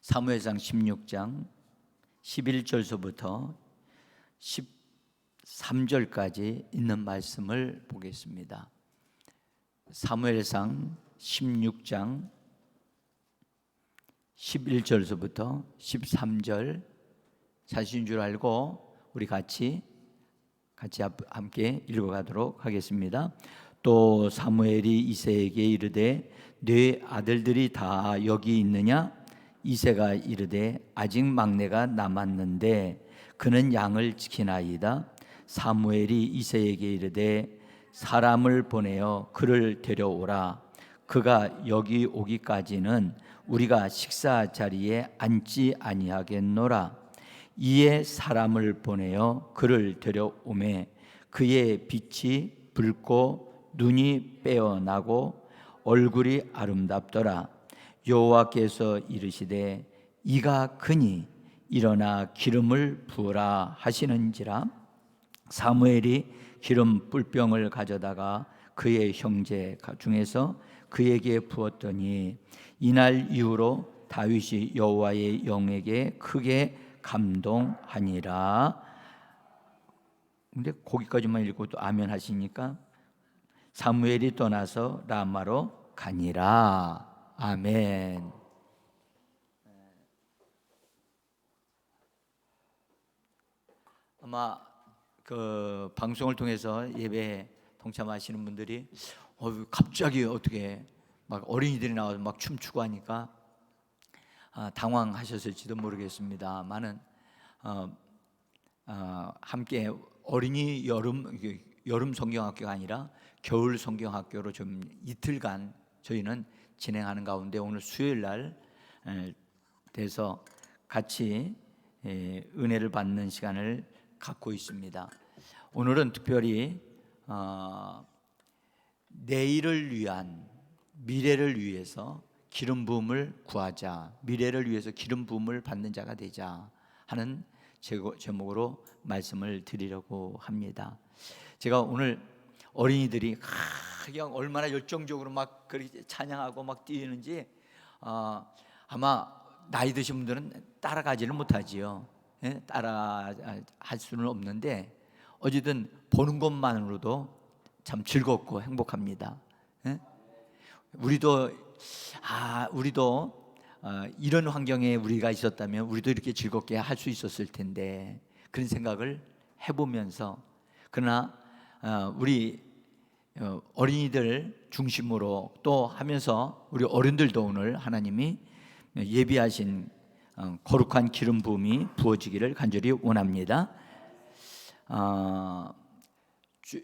사무엘상 16장 11절서부터 13절까지 있는 말씀을 보겠습니다. 사무엘상 16장 11절서부터 13절 자신인 줄 알고 우리 같이 함께 읽어가도록 하겠습니다. 또 사무엘이 이새에게 이르되 네 아들들이 다 여기 있느냐? 이새가 이르되 아직 막내가 남았는데 그는 양을 지키나이다. 사무엘이 이새에게 이르되 사람을 보내어 그를 데려오라. 그가 여기 오기까지는 우리가 식사 자리에 앉지 아니하겠노라. 이에 사람을 보내어 그를 데려오매 그의 빛이 붉고 눈이 빼어나고 얼굴이 아름답더라. 여호와께서 이르시되 이가 크니 일어나 기름을 부으라 하시는지라. 사무엘이 기름 뿔병을 가져다가 그의 형제 중에서 그에게 부었더니 이날 이후로 다윗이 여호와의 영에게 크게 감동하니라. 근데 거기까지만 읽고 또 아멘 하시니까 사무엘이 떠나서 라마로 가니라. 아멘. 아마 그 방송을 통해서 예배에 동참하시는 분들이 갑자기 어떻게 막 어린이들이 나와서 막 춤추고 하니까 당황하셨을지도 모르겠습니다만은 함께 어린이 여름 성경학교가 아니라 겨울 성경학교로 좀 이틀간 저희는 진행하는 가운데 오늘 수요일 날 돼서 같이 은혜를 받는 시간을 갖고 있습니다. 오늘은 특별히 내일을 위한 미래를 위해서 기름 부음을 구하자, 미래를 위해서 기름 부음을 받는 자가 되자 하는 제목으로 말씀을 드리려고 합니다. 제가 오늘 어린이들이 그냥 얼마나 열정적으로 막 그렇게 찬양하고 막 뛰는지 아마 나이 드신 분들은 따라가지를 못하지요. 따라할 수는 없는데 어쨌든 보는 것만으로도 참 즐겁고 행복합니다. 우리도 이런 환경에 우리가 있었다면 우리도 이렇게 즐겁게 할 수 있었을 텐데 그런 생각을 해보면서 그러나 우리 어린이들 중심으로 또 하면서 우리 어른들도 오늘 하나님이 예비하신 거룩한 기름 부음이 부어지기를 간절히 원합니다.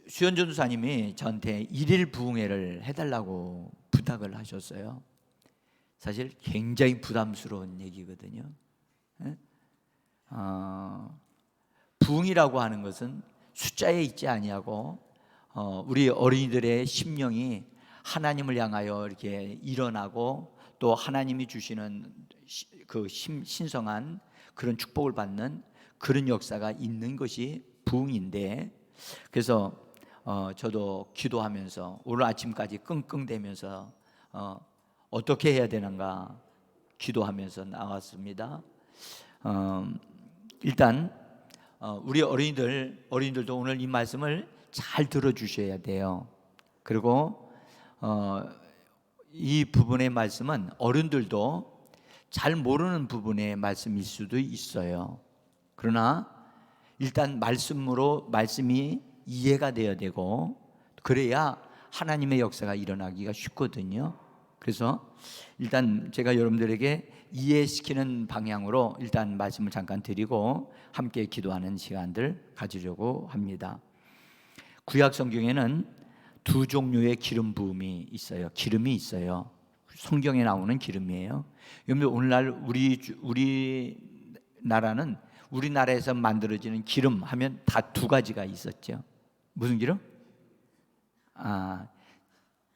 수현 전도사님이 저한테 일일 부흥회를 해달라고 부탁을 하셨어요. 사실 굉장히 부담스러운 얘기거든요. 부흥이라고 하는 것은 숫자에 있지 아니하고 우리 어린이들의 심령이 하나님을 향하여 이렇게 일어나고 또 하나님이 주시는 그 신성한 그런 축복을 받는 그런 역사가 있는 것이 부흥인데, 그래서 저도 기도하면서 오늘 아침까지 끙끙대면서 어떻게 해야 되는가 기도하면서 나왔습니다. 일단 우리 어린이들도 오늘 이 말씀을 잘 들어주셔야 돼요. 그리고 이 부분의 말씀은 어른들도 잘 모르는 부분의 말씀일 수도 있어요. 그러나 일단 말씀이 이해가 되어야 되고 그래야 하나님의 역사가 일어나기가 쉽거든요. 그래서 일단 제가 여러분들에게 이해시키는 방향으로 일단 말씀을 잠깐 드리고 함께 기도하는 시간들 가지려고 합니다. 구약 성경에는 두 종류의 기름 부음이 있어요. 기름이 있어요. 성경에 나오는 기름이에요. 여러분들 오늘날 우리나라는 우리나라에서 만들어지는 기름 하면 다 두 가지가 있었죠. 무슨 기름?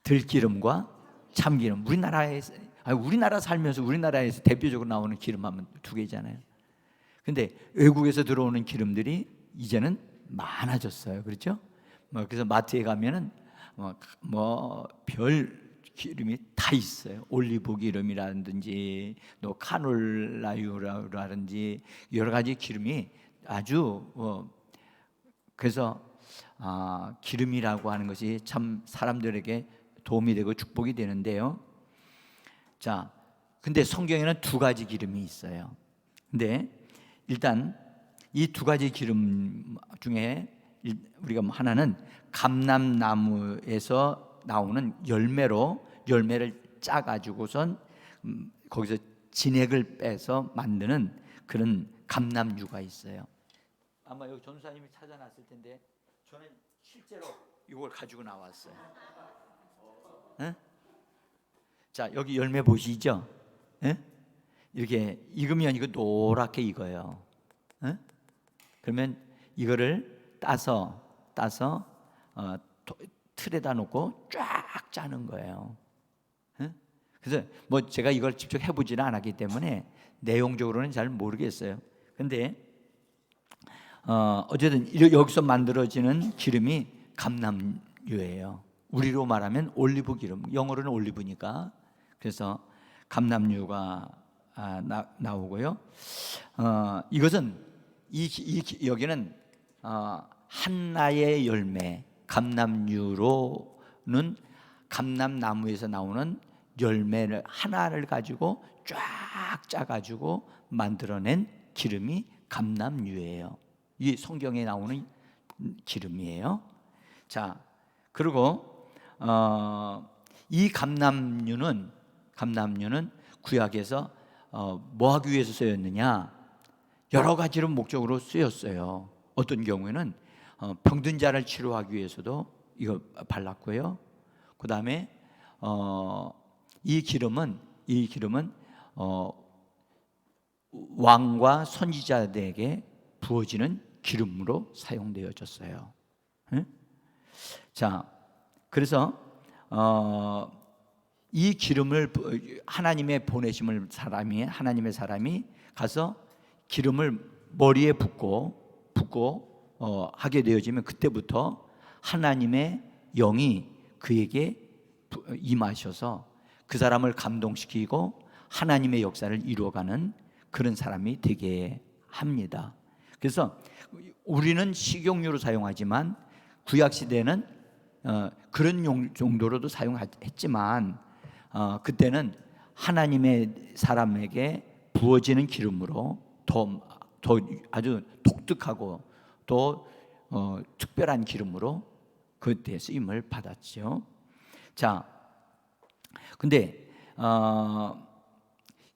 들기름과 참기름. 우리나라 살면서 우리나라에서 대표적으로 나오는 기름 하면 두 개잖아요. 근데 외국에서 들어오는 기름들이 이제는 많아졌어요. 그렇죠? 그래서 마트에 가면은 별 기름이 다 있어요. 올리브 기름이라든지 또 카놀라유라든지 여러 가지 기름이 아주 그래서 기름이라고 하는 것이 참 사람들에게 도움이 되고 축복이 되는데요. 자, 근데 성경에는 두 가지 기름이 있어요. 근데 일단 이 두 가지 기름 중에 우리가 하나는 감람나무에서 나오는 열매를 짜 가지고선 거기서 진액을 빼서 만드는 그런 감람유가 있어요. 아마 여기 전사님이 찾아놨을 텐데 저는 실제로 이걸 가지고 나왔어요. 에? 자, 여기 열매 보시죠? 에? 이렇게 익으면 이거 노랗게 익어요. 에? 그러면 이거를 따서 틀에다 놓고 쫙 짜는 거예요. 에? 그래서 뭐 제가 이걸 직접 해보지는 않았기 때문에 내용적으로는 잘 모르겠어요. 근데 어쨌든 여기서 만들어지는 기름이 감람유예요. 우리로 말하면 올리브 기름, 영어로는 올리브니까. 그래서 감람유가 나오고요. 이것은 여기는 한나의 열매, 감람유로는 감람나무에서 나오는 열매를 하나를 가지고 쫙 짜가지고 만들어낸 기름이 감람유예요. 이 성경에 나오는 기름이에요. 자, 그리고 이 감람유는 구약에서 뭐 하기 위해서 쓰였느냐? 여러 가지로 목적으로 쓰였어요. 어떤 경우에는 병든 자를 치료하기 위해서도 이거 발랐고요. 그 다음에 이 기름은 왕과 선지자들에게 부어지는 기름으로 사용되어졌어요. 자, 그래서 이 기름을 하나님의 보내심을 하나님의 사람이 가서 기름을 머리에 붓고 하게 되어지면 그때부터 하나님의 영이 그에게 임하셔서 그 사람을 감동시키고 하나님의 역사를 이루어가는 그런 사람이 되게 합니다. 그래서 우리는 식용유로 사용하지만 구약 시대는 그런 정도로도 사용했지만 그때는 하나님의 사람에게 부어지는 기름으로 더 아주 독특하고 또 특별한 기름으로 그때 쓰임을 받았죠. 자, 근데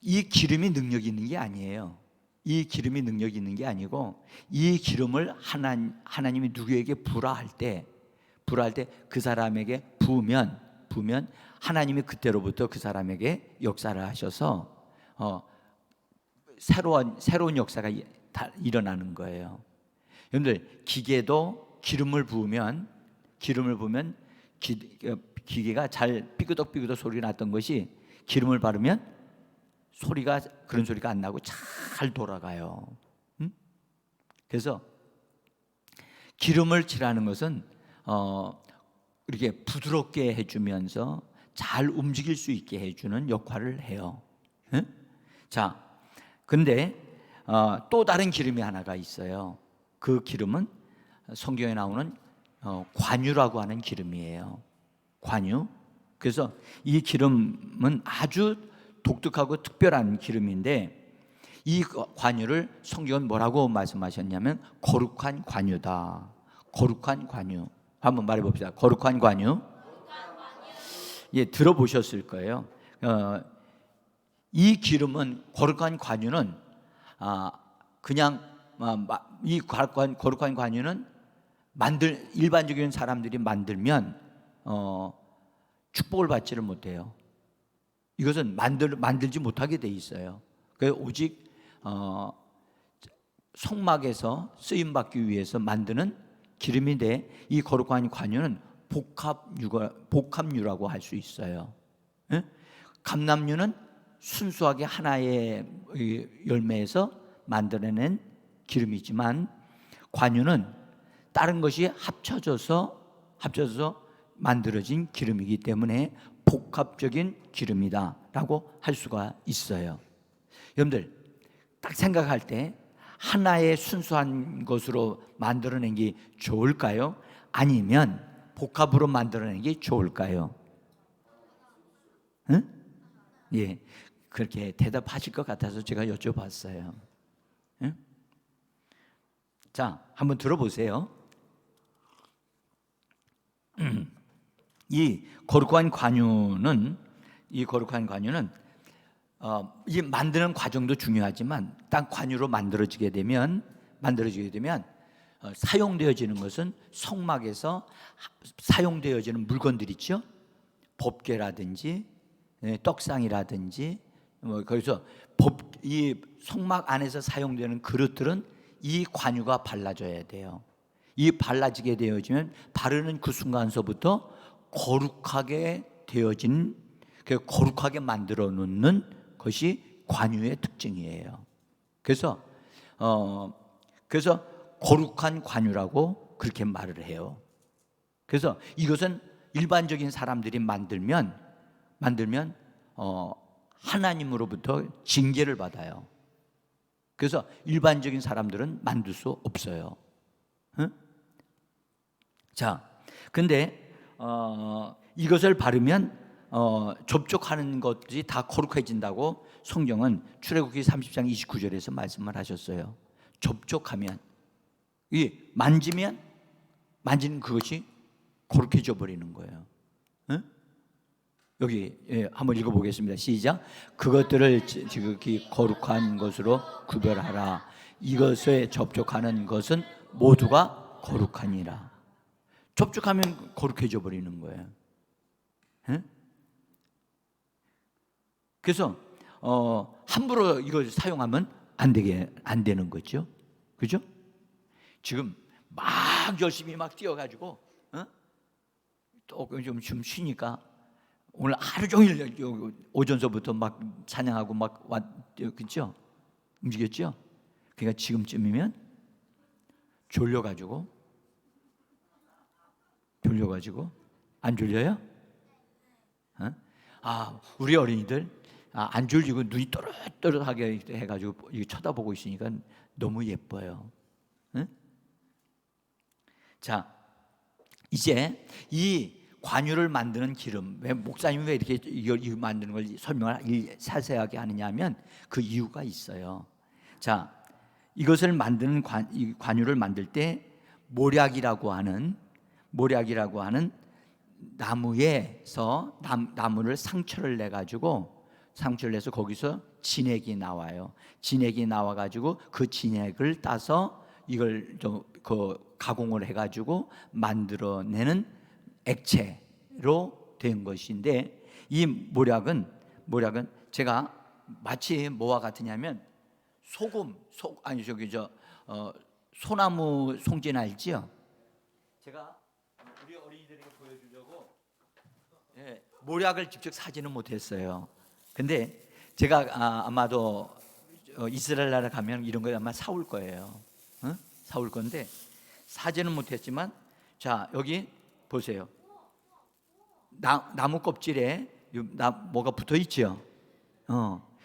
이 기름이 능력이 있는 게 아니에요. 이 기름이 능력이 있는 게 아니고 이 기름을 하나님이 누구에게 부라 할 때 그 사람에게 부으면 하나님이 그때로부터 그 사람에게 역사를 하셔서 새로운 역사가 일어나는 거예요. 여러분들 기계도 기름을 부으면 기계가 잘 삐그덕 소리가 났던 것이 기름을 바르면 그런 소리가 안 나고 잘 돌아가요. 그래서 기름을 칠하는 것은 이렇게 부드럽게 해주면서 잘 움직일 수 있게 해주는 역할을 해요. 자, 근데 또 다른 기름이 하나가 있어요. 그 기름은 성경에 나오는 관유라고 하는 기름이에요. 관유. 그래서 이 기름은 아주 독특하고 특별한 기름인데 이 관유를 성경은 뭐라고 말씀하셨냐면 거룩한 관유다. 거룩한 관유. 한번 말해 봅시다. 거룩한 관유. 예, 들어보셨을 거예요. 이 기름은 거룩한 관유는 그냥 이 거룩한 관유는 일반적인 사람들이 만들면 축복을 받지를 못해요. 이것은 만들지 못하게 돼 있어요. 그래서 오직 성막에서 쓰임 받기 위해서 만드는 기름인데 이 거룩한 관유는 복합유라고 할 수 있어요. 감람유는 순수하게 하나의 열매에서 만들어낸 기름이지만 관유는 다른 것이 합쳐져서 만들어진 기름이기 때문에 복합적인 기름이다라고 할 수가 있어요. 여러분들 딱 생각할 때 하나의 순수한 것으로 만들어낸 게 좋을까요? 아니면 복합으로 만들어낸 게 좋을까요? 응? 예, 그렇게 대답하실 것 같아서 제가 여쭤봤어요. 응? 자, 한번 들어보세요. 이 거룩한 관유는 이 만드는 과정도 중요하지만 딱 관유로 만들어지게 되면 사용되어지는 것은 성막에서 사용되어지는 물건들 있죠. 법궤라든지 떡상이라든지 거기서 이 성막 안에서 사용되는 그릇들은 이 관유가 발라져야 돼요. 이 발라지게 되어지면 바르는 그 순간서부터 거룩하게 되어진, 거룩하게 만들어 놓는 것이 관유의 특징이에요. 그래서 거룩한 관유라고 그렇게 말을 해요. 그래서 이것은 일반적인 사람들이 만들면 하나님으로부터 징계를 받아요. 그래서 일반적인 사람들은 만들 수 없어요. 응? 자, 근데 이것을 바르면 접촉하는 것이 다 거룩해진다고 성경은 출애굽기 30장 29절에서 말씀을 하셨어요. 접촉하면, 만지는 그것이 거룩해져 버리는 거예요. 응? 여기 한번 읽어보겠습니다. 시작. 그것들을 지극히 거룩한 것으로 구별하라. 이것에 접촉하는 것은 모두가 거룩하니라. 접촉하면 거룩해져 버리는 거예요. 응? 그래서 함부로 이걸 사용하면 안 되는 거죠. 그죠? 지금 막 열심히 막 뛰어가지고 또 좀 쉬니까 오늘 하루 종일 오전서부터 막 찬양하고 막 그렇죠? 움직였죠? 그러니까 지금쯤이면 졸려가지고 안 졸려요? 우리 어린이들 안 졸리고 눈이 또렷또렷하게 해가지고 쳐다보고 있으니까 너무 예뻐요. 응? 자, 이제 이 관유를 만드는 기름, 왜 목사님이 왜 이렇게 이걸 만드는 걸 설명을 자세하게 하느냐면 그 이유가 있어요. 자, 이것을 만드는 관유를 만들 때 모략이라고 하는 나무에서 나무를 상처를 내서 거기서 진액이 나와요. 진액이 나와가지고 그 진액을 따서 이걸 가공을 해가지고 만들어내는 액체로 된 것인데, 이 모략은 제가 마치 뭐와 같으냐면 소나무 송진 알지요? 제가 우리 어린이들에게 보여주려고 모략을 직접 사지는 못했어요. 근데 제가 아마도 이스라엘 나라 가면 이런 거 아마 사올 거예요. 사올 건데 사지는 못했지만, 자, 여기 보세요. 나무 껍질에 뭐가 붙어 있죠?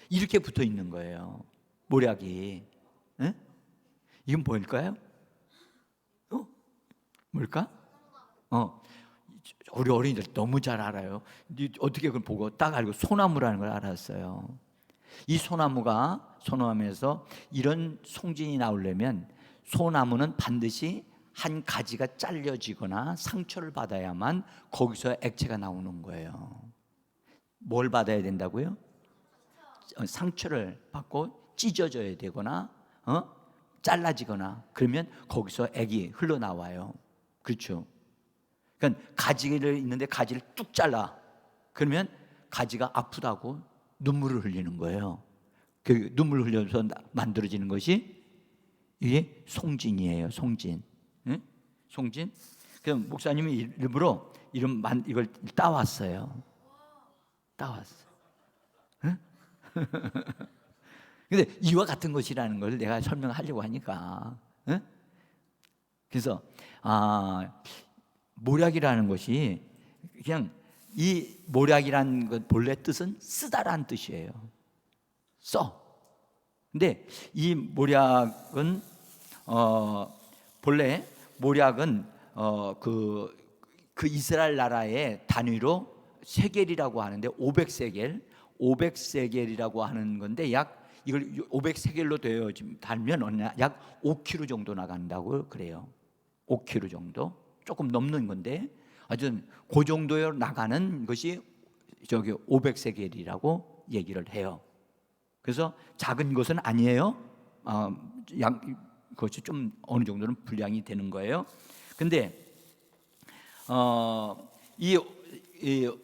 이렇게 붙어 있는 거예요. 모략이. 이건 뭘까요? 뭘까? 우리 어린이들 너무 잘 알아요. 어떻게 그걸 보고 딱 알고 소나무라는 걸 알았어요. 이 소나무에서 이런 송진이 나오려면 소나무는 반드시 한 가지가 잘려지거나 상처를 받아야만 거기서 액체가 나오는 거예요. 뭘 받아야 된다고요? 상처를 받고 찢어져야 되거나 잘라지거나, 그러면 거기서 액이 흘러나와요. 그렇죠? 그러니까 가지를 있는데 가지를 뚝 잘라, 그러면 가지가 아프다고 눈물을 흘리는 거예요. 그 눈물 흘려서 만들어지는 것이 이게 송진이에요. 송진. 송진. 그럼 목사님이 일부러 이걸 따왔어요. 근데 이와 같은 것이라는 걸 내가 설명하려고 하니까, 그래서 모략이라는 것이 그냥 이 모략이란 것 본래 뜻은 쓰다라는 뜻이에요. 써. 근데 이 모략은 본래 모략은 그 이스라엘 나라의 단위로 세겔이라고 하는데 500세겔이라고 하는 건데 약 이걸 500세겔로 되어 달면 약 5kg 정도 나간다고 그래요. 5kg 정도 조금 넘는 건데 아주 그 정도에 나가는 것이 저기 500세겔이라고 얘기를 해요. 그래서 작은 것은 아니에요. 그것이 좀 어느 정도는 분량이 되는 거예요. 근데 이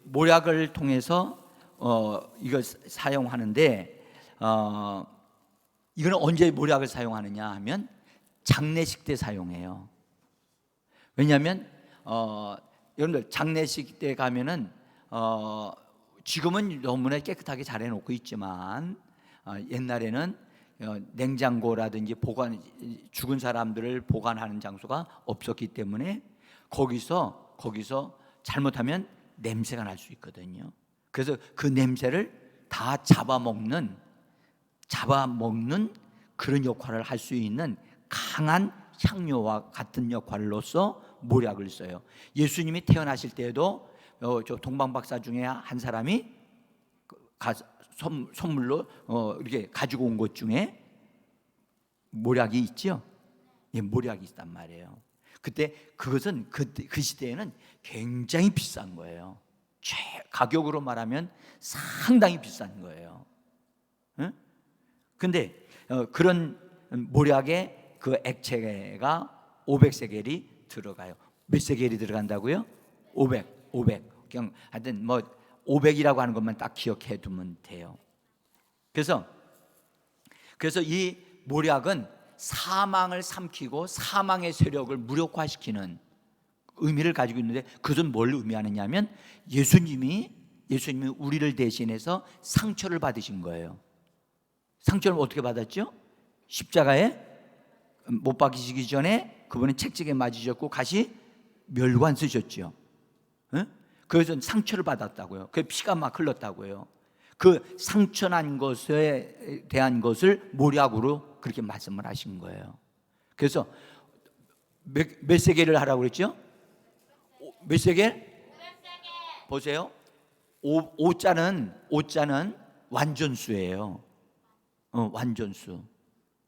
모략을 통해서 이걸 사용하는데 이거는 언제 모략을 사용하느냐 하면 장례식 때 사용해요. 왜냐하면 여러분들 장례식 때 가면은 지금은 너무나 깨끗하게 잘 해놓고 있지만 옛날에는 냉장고라든지 죽은 사람들을 보관하는 장소가 없었기 때문에 거기서 잘못하면 냄새가 날 수 있거든요. 그래서 그 냄새를 다 잡아먹는 그런 역할을 할 수 있는 강한 향료와 같은 역할로서 모략을 써요. 예수님이 태어나실 때에도 저 동방박사 중에 한 사람이 선물로 이렇게 가지고 온 것 중에 모략이 있죠. 예, 모략이 있단 말이에요. 그때 그것은 그 시대에는 굉장히 비싼 거예요. 가격으로 말하면 상당히 비싼 거예요. 근데 그런 모략의 그 액체가 500세겔이 들어가요. 몇 세겔이 들어간다고요? 500. 그냥 하여튼 뭐 500이라고 하는 것만 딱 기억해 두면 돼요. 그래서 이 모략은 사망을 삼키고 사망의 세력을 무력화시키는 의미를 가지고 있는데 그것은 뭘 의미하느냐면 예수님이 우리를 대신해서 상처를 받으신 거예요. 상처를 어떻게 받았죠? 십자가에 못 박히시기 전에 그분은 채찍에 맞으셨고 가시 멸관 쓰셨죠. 그래서 상처를 받았다고요. 그 피가 막 흘렀다고요. 그 상처난 것에 대한 것을 모략으로 그렇게 말씀을 하신 거예요. 그래서 몇 세겔을 하라고 그랬죠? 몇 세겔? 보세요. 오자는 완전수예요. 완전수.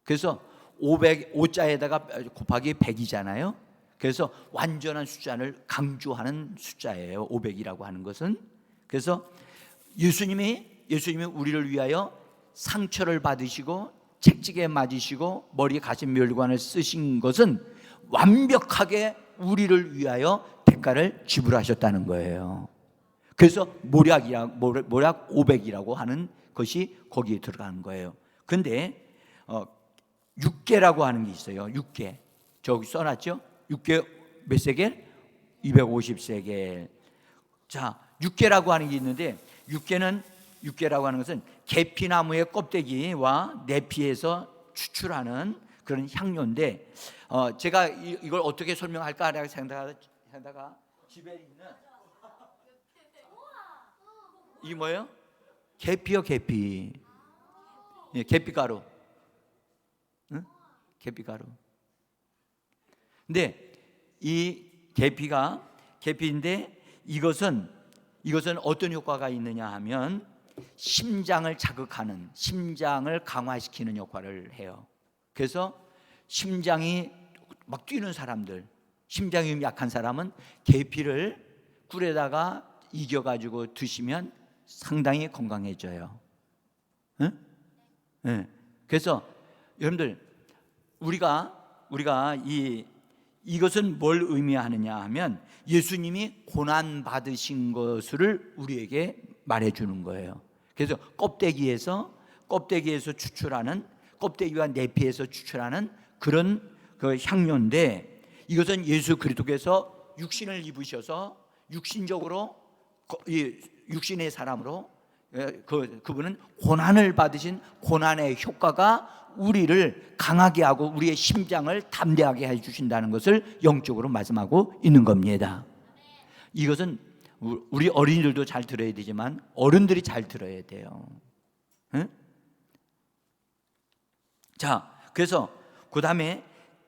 그래서 5자에다가 곱하기 100이잖아요. 그래서 완전한 숫자를 강조하는 숫자예요. 500이라고 하는 것은. 그래서 예수님이 우리를 위하여 상처를 받으시고 채찍에 맞으시고 머리에 가신 멸관을 쓰신 것은 완벽하게 우리를 위하여 대가를 지불하셨다는 거예요. 그래서 모략 500이라고 하는 것이 거기에 들어가는 거예요. 그런데 육계라고 하는 게 있어요. 육계. 저기 써놨죠? 육계 몇 세겔? 250세겔. 자, 육계라고 하는 게 있는데 육계라고 하는 것은 계피나무의 껍데기와 내피에서 추출하는 그런 향료인데 제가 이걸 어떻게 설명할까 생각하다가 집에 있는 이 뭐예요? 계피요, 계피. 예, 계피가루. 응? 계피가루. 근데 이 계피인데 이것은 어떤 효과가 있느냐 하면 심장을 자극하는, 심장을 강화시키는 역할을 해요. 그래서 심장이 막 뛰는 사람들, 심장이 약한 사람은 계피를 꿀에다가 이겨가지고 드시면 상당히 건강해져요. 응? 네. 그래서 여러분들 우리가 이것은 뭘 의미하느냐 하면 예수님이 고난 받으신 것을 우리에게 말해주는 거예요. 그래서 껍데기에서 추출하는, 껍데기와 내피에서 추출하는 그런 그 향료인데 이것은 예수 그리스도께서 육신을 입으셔서 육신적으로 육신의 사람으로 그분은 고난을 받으신 고난의 효과가 우리를 강하게 하고 우리의 심장을 담대하게 해 주신다는 것을 영적으로 말씀하고 있는 겁니다. 이것은 우리 어린이들도 잘 들어야 되지만 어른들이 잘 들어야 돼요. 응? 자, 그래서 그 다음에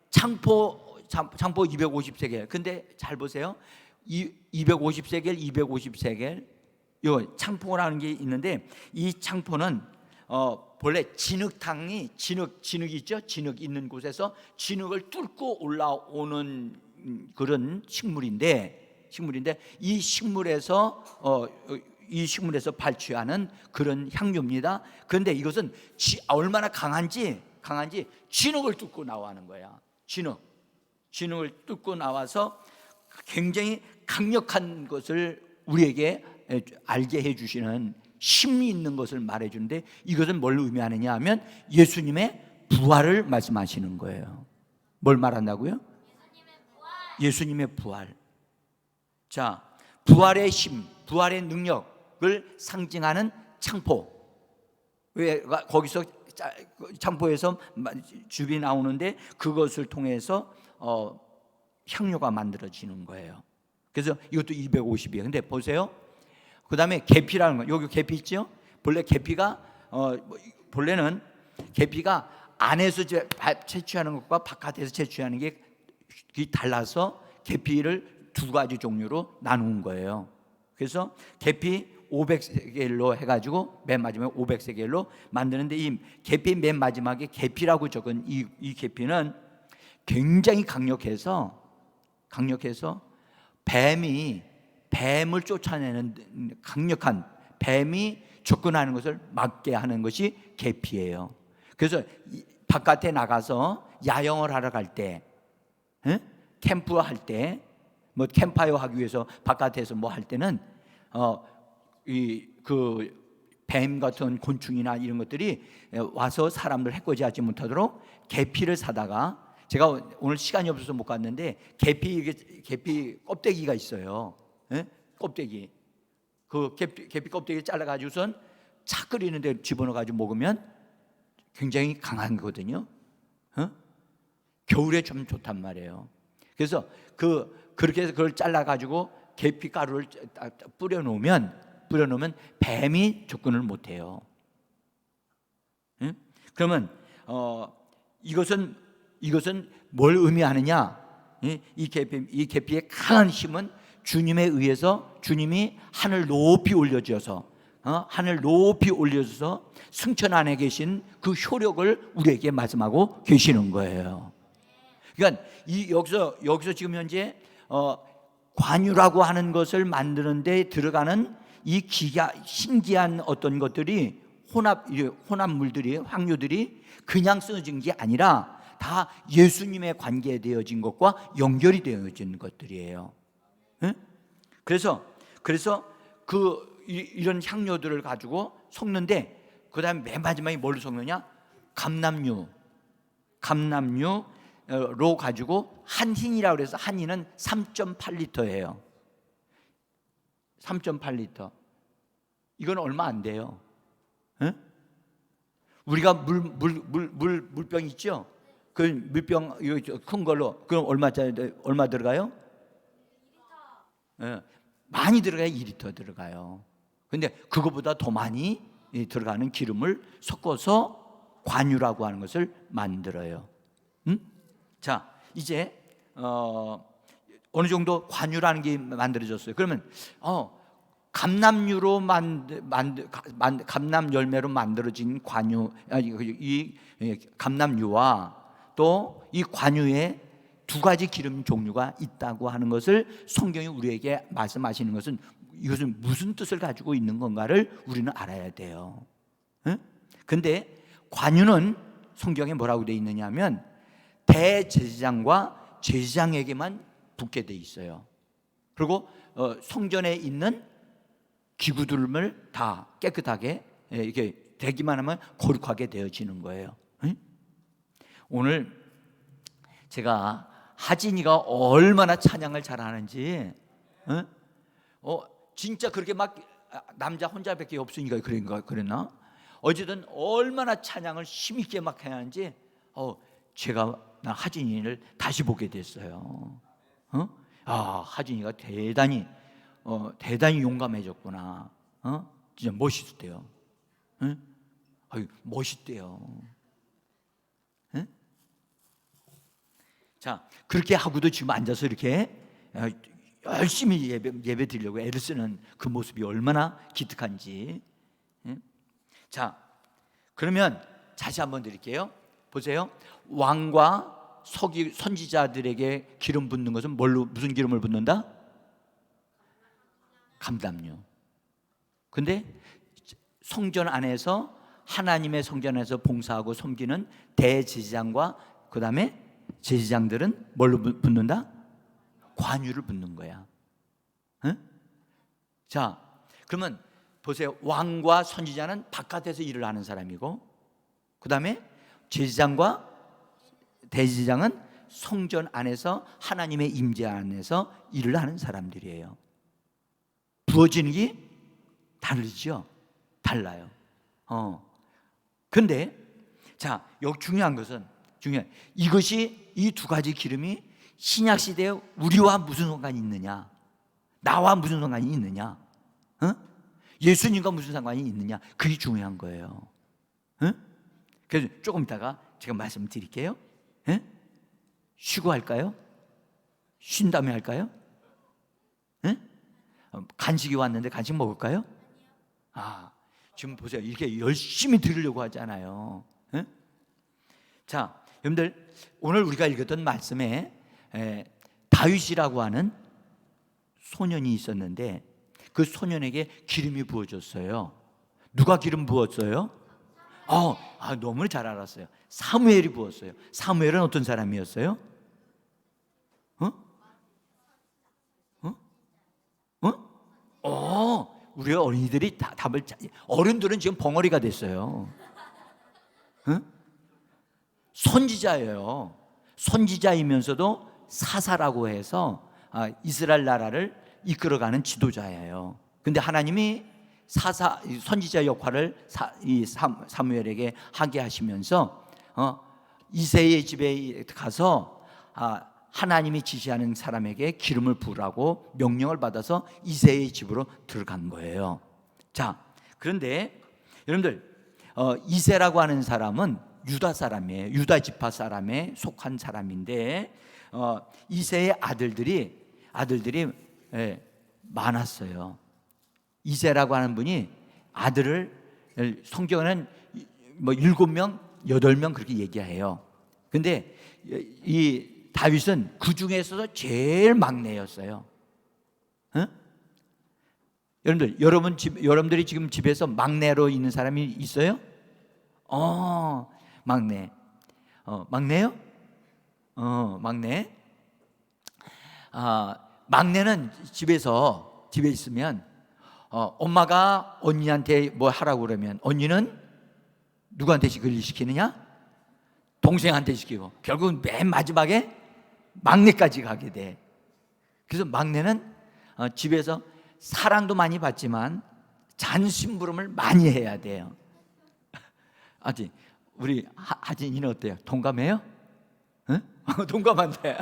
창포 250세겔. 근데 잘 보세요. 250세겔, 250세겔. 요 창포라는 게 있는데 이 창포는 본래 진흙탕이 진흙 있죠? 진흙 있는 곳에서 진흙을 뚫고 올라오는 그런 식물인데 이 식물에서 발취하는 그런 향료입니다. 그런데 이것은 얼마나 강한지 진흙을 뚫고 나오는 거야. 진흙을 뚫고 나와서 굉장히 강력한 것을 우리에게 알게 해주시는 힘이 있는 것을 말해주는데, 이것은 뭘 의미하느냐 하면 예수님의 부활을 말씀하시는 거예요. 뭘 말한다고요? 예수님의 부활. 자, 부활의 힘, 부활의 능력을 상징하는 창포. 왜 거기서 창포에서 즙이 나오는데 그것을 통해서 향료가 만들어지는 거예요. 그래서 이것도 250이에요. 근데 보세요. 그 다음에 계피라는 거, 여기 계피 있죠? 본래는 계피가 안에서 채취하는 것과 바깥에서 채취하는 게 달라서 계피를 두 가지 종류로 나눈 거예요. 그래서 계피 500세겔로 해가지고 맨 마지막에 500세겔로 만드는데, 이 계피 맨 마지막에 계피라고 적은 이 계피는 굉장히 강력해서 뱀을 쫓아내는 강력한 뱀이 접근하는 것을 막게 하는 것이 계피예요. 그래서 바깥에 나가서 야영을 하러 갈 때, 캠프 할 때, 뭐 캠파이어 하기 위해서 바깥에서 뭐 할 때는 그 뱀 같은 곤충이나 이런 것들이 와서 사람들 해코지하지 못하도록 계피를 사다가, 제가 오늘 시간이 없어서 못 갔는데 계피 껍데기가 있어요. 껍데기. 그 계피 껍데기 잘라가지고선 차 끓이는데 집어넣어가지고 먹으면 굉장히 강한 거거든요. 겨울에 좀 좋단 말이에요. 그래서 그렇게 해서 그걸 잘라가지고 계피 가루를 뿌려놓으면 뱀이 접근을 못해요. 그러면 이것은 뭘 의미하느냐? 이 계피의 강한 힘은 주님에 의해서, 주님이 하늘 높이 올려져서 승천 안에 계신 그 효력을 우리에게 말씀하고 계시는 거예요. 그러니까 여기서 지금 현재 관유라고 하는 것을 만드는 데 들어가는 이 신기한 어떤 것들이 혼합물들이, 향료들이 그냥 쓰여진 게 아니라 다 예수님의 관계에 되어진 것과 연결이 되어진 것들이에요. 그래서 이런 향료들을 가지고 섞는데, 그 다음에 맨 마지막에 뭘로 섞느냐? 감람유로 가지고, 한흰이라고 그래서 한흰은 3.8리터예요. 3.8리터. 이건 얼마 안 돼요. 우리가 물병 있죠? 그 물병 큰 걸로, 그럼 얼마 들어가요? 많이 들어가요. 2리터 들어가요. 근데 그거보다 더 많이 들어가는 기름을 섞어서 관유라고 하는 것을 만들어요. 자, 이제 어느 정도 관유라는 게 만들어졌어요. 그러면 감람유로 감람 열매로 만들어진 관유, 이 감람유와 또 이 관유에 두 가지 기름 종류가 있다고 하는 것을 성경이 우리에게 말씀하시는 것은, 이것은 무슨 뜻을 가지고 있는 건가를 우리는 알아야 돼요. 근데 관유는 성경에 뭐라고 되어 있느냐 하면 대제사장과 제사장에게만 붓게 되어 있어요. 그리고 성전에 있는 기구들을 다 깨끗하게 이렇게 되기만 하면 거룩하게 되어지는 거예요. 오늘 제가 하진이가 얼마나 찬양을 잘하는지, 진짜 그렇게 막 남자 혼자밖에 없으니까 그랬나? 어쨌든 얼마나 찬양을 힘있게 막 해야 하는지 제가 하진이를 다시 보게 됐어요. 하진이가 대단히 대단히 용감해졌구나. 진짜 멋있대요. 응? 아유, 멋있대요. 응? 자, 그렇게 하고도 지금 앉아서 이렇게 열심히 예배 드리려고 애를 쓰는 그 모습이 얼마나 기특한지. 응? 자, 그러면 다시 한번 드릴게요. 보세요. 왕과 선지자들에게 기름 붓는 것은 뭘로, 무슨 기름을 붓는다? 감람유. 근데 성전 안에서, 하나님의 성전 안에서 봉사하고 섬기는 대제사장과 그 다음에 제사장들은 뭘로 붓는다? 관유를 붓는 거야. 응? 자, 그러면 보세요. 왕과 선지자는 바깥에서 일을 하는 사람이고, 그 다음에 제사장과 대제사장은 성전 안에서 하나님의 임재 안에서 일을 하는 사람들이에요. 부어지는 게 다르죠? 달라요. 근데 자, 여기 중요한 것은 이것이, 이 두 가지 기름이 신약 시대에 우리와 무슨 상관이 있느냐, 나와 무슨 상관이 있느냐, 예수님과 무슨 상관이 있느냐, 그게 중요한 거예요. 그래서 조금 있다가 제가 말씀드릴게요. 쉬고 할까요? 쉰 다음에 할까요? 간식이 왔는데 간식 먹을까요? 지금 보세요. 이렇게 열심히 들으려고 하잖아요. 자, 여러분들, 오늘 우리가 읽었던 말씀에 다윗이라고 하는 소년이 있었는데 그 소년에게 기름이 부어졌어요. 누가 기름 부었어요? 너무 잘 알았어요. 사무엘이 부었어요. 사무엘은 어떤 사람이었어요? 우리 어린이들이 답을, 어른들은 지금 벙어리가 됐어요. 선지자예요. 선지자이면서도 사사라고 해서 이스라엘 나라를 이끌어가는 지도자예요. 근데 하나님이 선지자 역할을 사무엘에게 하게 하시면서 이새의 집에 가서 하나님이 지시하는 사람에게 기름을 부으라고 명령을 받아서 이새의 집으로 들어간 거예요. 자, 그런데 여러분들, 이새라고 하는 사람은 유다 사람이에요. 유다 지파 사람에 속한 사람인데 이새의 아들들이 많았어요. 이새라고 하는 분이 아들을, 성경에는 7명, 8명 그렇게 얘기해요. 근데 이 다윗은 그 중에서도 제일 막내였어요. 여러분들이 지금 집에서 막내로 있는 사람이 있어요? 막내. 막내요? 막내. 막내는 집에 있으면 엄마가 언니한테 뭐 하라고 그러면 언니는 누구한테 그걸 시키느냐? 동생한테 시키고 결국은 맨 마지막에 막내까지 가게 돼. 그래서 막내는 집에서 사랑도 많이 받지만 잔심부름을 많이 해야 돼요. 우리 하진이는 어때요? 동감해요? 응? 동감한대.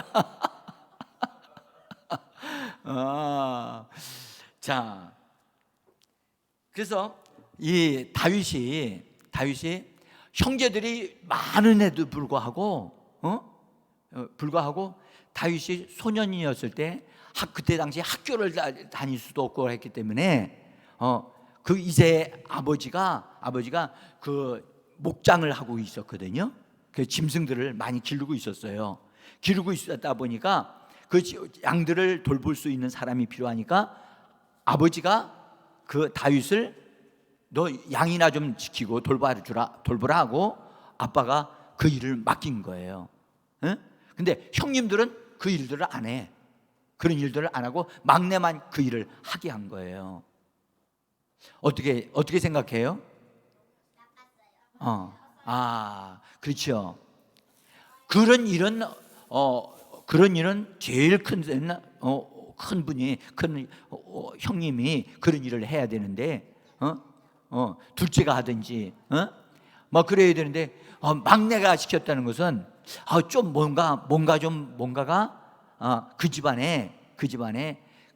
자, 그래서 이 다윗이 형제들이 많은에도 불구하고 다윗이 소년이었을 때 그때 당시 학교를 다닐 수도 없고 했기 때문에 그 이제 아버지가 그 목장을 하고 있었거든요. 그 짐승들을 많이 기르고 있었어요. 기르고 있었다 보니까 그 양들을 돌볼 수 있는 사람이 필요하니까 아버지가 그 다윗을 너 양이나 좀 지키고 돌보라 하고 아빠가 그 일을 맡긴 거예요. 근데 형님들은 그 일들을 안 해. 그런 일들을 안 하고 막내만 그 일을 하게 한 거예요. 어떻게 생각해요? 그렇죠. 그런 일은 제일 큰 분이, 형님이 그런 일을 해야 되는데, 둘째가 하든지, 막 그래야 되는데, 막내가 시켰다는 것은, 좀 뭔가가, 그 집안에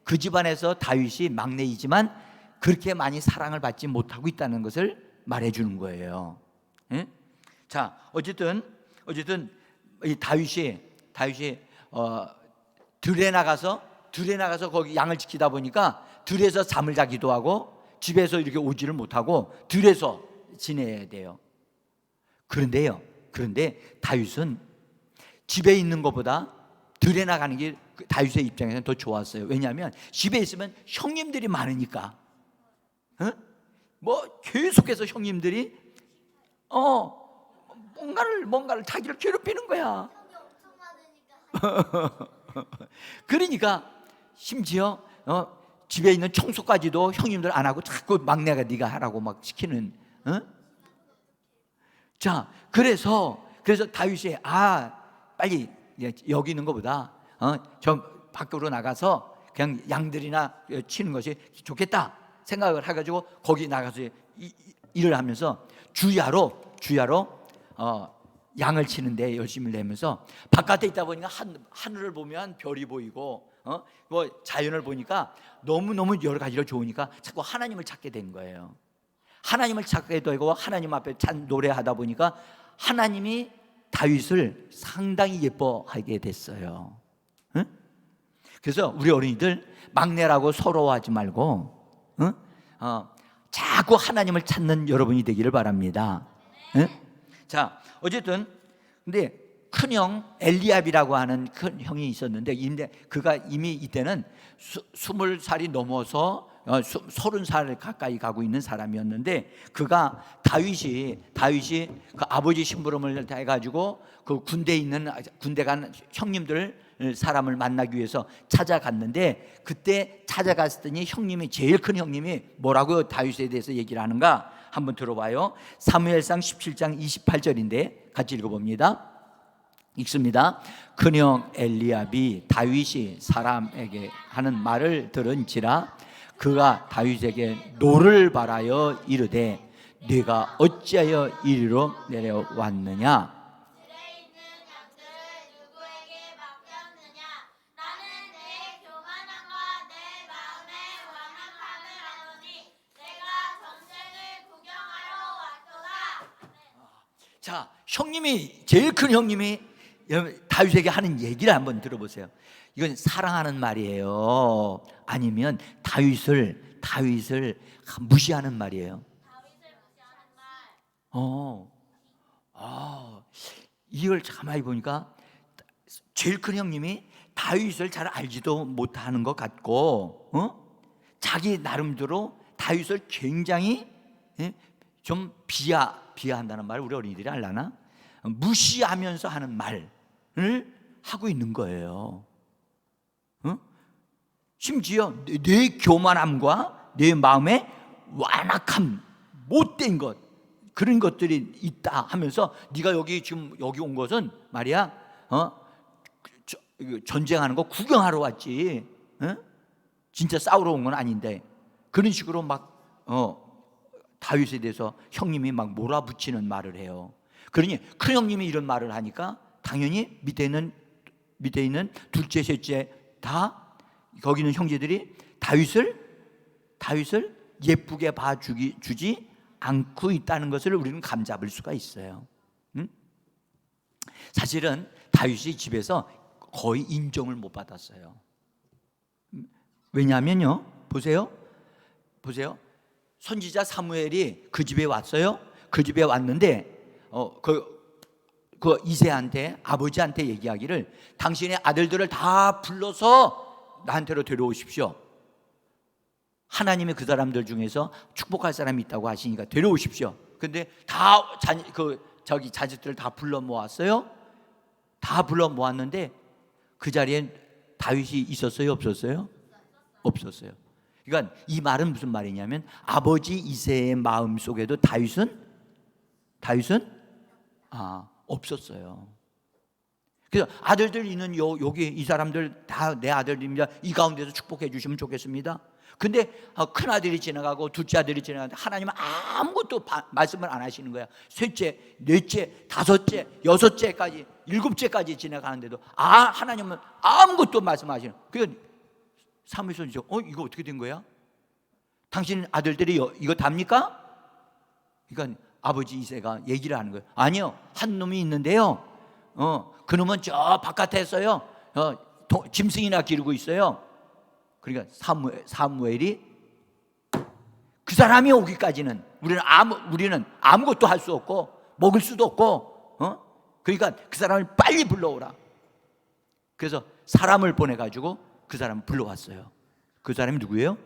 그 집안에서 다윗이 막내이지만 그렇게 많이 사랑을 받지 못하고 있다는 것을 말해주는 거예요. 예? 자, 어쨌든 이 다윗이 들에 나가서 거기 양을 지키다 보니까 들에서 잠을 자기도 하고 집에서 이렇게 오지를 못하고 들에서 지내야 돼요. 그런데 다윗은 집에 있는 것보다 들에 나가는 게 다윗의 입장에서는 더 좋았어요. 왜냐하면 집에 있으면 형님들이 많으니까. 뭐 계속해서 형님들이 뭔가를 자기를 괴롭히는 거야. 그러니까 심지어 집에 있는 청소까지도 형님들 안 하고 자꾸 막내가 네가 하라고 막 시키는. 자, 그래서 다윗이 빨리 여기 있는 것보다 저 밖으로 나가서 그냥 양들이나 치는 것이 좋겠다 생각을 해가지고 거기 나가서 일을 하면서 주야로 양을 치는데 열심히 내면서 바깥에 있다 보니까 하늘을 보면 별이 보이고 뭐 자연을 보니까 너무너무 여러 가지로 좋으니까 자꾸 하나님을 찾게 된 거예요. 하나님을 찾게 되고 하나님 앞에 노래하다 보니까 하나님이 다윗을 상당히 예뻐하게 됐어요. 응? 그래서 우리 어린이들 막내라고 서러워하지 말고 자꾸 하나님을 찾는 여러분이 되기를 바랍니다. 응? 자, 어쨌든 근데 큰형 엘리압이라고 하는 큰 형이 있었는데 그가 이미 이때는 20살이 넘어서 30살 가까이 가고 있는 사람이었는데 그가 다윗이 그 아버지 심부름을 해가지고 그 군대 간 형님들 사람을 만나기 위해서 찾아갔는데 그때 찾아갔더니 제일 큰 형님이 뭐라고 다윗에 대해서 얘기를 하는가 한번 들어봐요. 사무엘상 17장 28절인데 같이 읽어봅니다. 읽습니다. 큰형 엘리압이 다윗이 사람에게 하는 말을 들은지라 그가 다윗에게 노를 바라여 이르되 네가 어찌하여 이리로 내려왔느냐. 들에 있는 양들을 누구에게 맡겼느냐. 나는 내 교만함과 내 마음의 완악함을 아노니 내가 전쟁을 구경하러 왔도다. 자, 제일 큰 형님이 다윗에게 하는 얘기를 한번 들어보세요. 이건 사랑하는 말이에요? 아니면 다윗을 무시하는 말이에요? 다윗을 무시하는 말. 이걸 가만히 보니까 제일 큰 형님이 다윗을 잘 알지도 못하는 것 같고 자기 나름대로 다윗을 굉장히 좀 비하한다는 말을 우리 어린이들이 알라나? 무시하면서 하는 말을 하고 있는 거예요. 심지어 내 교만함과 내 마음의 완악함, 못된 것, 그런 것들이 있다 하면서 네가 지금 여기 온 것은 말이야 전쟁하는 거 구경하러 왔지 진짜 싸우러 온 건 아닌데 그런 식으로 막 다윗에 대해서 형님이 막 몰아붙이는 말을 해요. 그러니 큰 형님이 이런 말을 하니까 당연히 밑에 있는 둘째, 셋째 다 거기 있는 형제들이 다윗을 예쁘게 봐주지 않고 있다는 것을 우리는 감잡을 수가 있어요. 사실은 다윗이 집에서 거의 인정을 못 받았어요. 왜냐하면요, 보세요. 선지자 사무엘이 그 집에 왔어요. 그 집에 왔는데 그 이새한테 아버지한테 얘기하기를 당신의 아들들을 다 불러서 나한테로 데려오십시오. 하나님이 그 사람들 중에서 축복할 사람이 있다고 하시니까 데려오십시오. 근데 자식들을 다 불러 모았어요. 다 불러 모았는데 그 자리에 다윗이 있었어요, 없었어요? 없었어요. 그러니까 이 말은 무슨 말이냐면 아버지 이새의 마음 속에도 다윗은 없었어요. 그래서 아들들 있는 여기 이 사람들 다 내 아들입니다. 이 가운데서 축복해 주시면 좋겠습니다. 근데 큰 아들이 지나가고 둘째 아들이 지나가는데 하나님은 아무것도 말씀을 안 하시는 거야. 셋째, 넷째, 다섯째, 여섯째까지, 일곱째까지 지나가는데도 하나님은 아무것도 말씀하시는. 그 사무엘 선지자, 이거 어떻게 된 거야? 당신 아들들이 이거 답니까? 그러니까 아버지 이새가 얘기를 하는 거예요. 아니요, 한 놈이 있는데요. 그놈은 저 바깥에서요. 짐승이나 기르고 있어요. 그러니까 사무엘이 그 사람이 오기까지는 우리는 아무것도 할 수 없고 먹을 수도 없고, 그러니까 그 사람을 빨리 불러오라. 그래서 사람을 보내가지고 그 사람을 불러왔어요. 그 사람이 누구예요?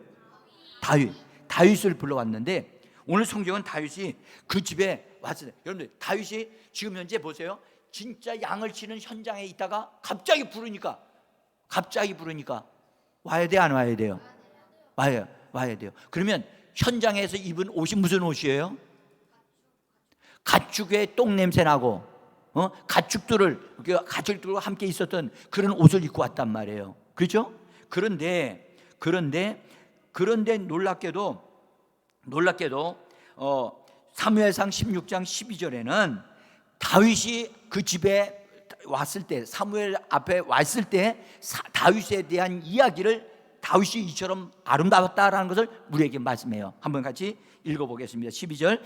다윗을 불러왔는데, 오늘 성경은 다윗이 그 집에 왔어요. 여러분들, 다윗이 지금 현재 보세요. 진짜 양을 치는 현장에 있다가 갑자기 부르니까 와야 돼, 안 와야 돼요? 와야 돼요. 그러면 현장에서 입은 옷이 무슨 옷이에요? 가축의 똥 냄새 나고, 가축들과 함께 있었던 그런 옷을 입고 왔단 말이에요. 그렇죠? 그런데 놀랍게도 사무엘상 16장 12절에는 다윗이 그 집에 왔을 때, 사무엘 앞에 왔을 때 다윗에 대한 이야기를 다윗이 이처럼 아름다웠다라는 것을 우리에게 말씀해요. 한번 같이 읽어보겠습니다. 12절,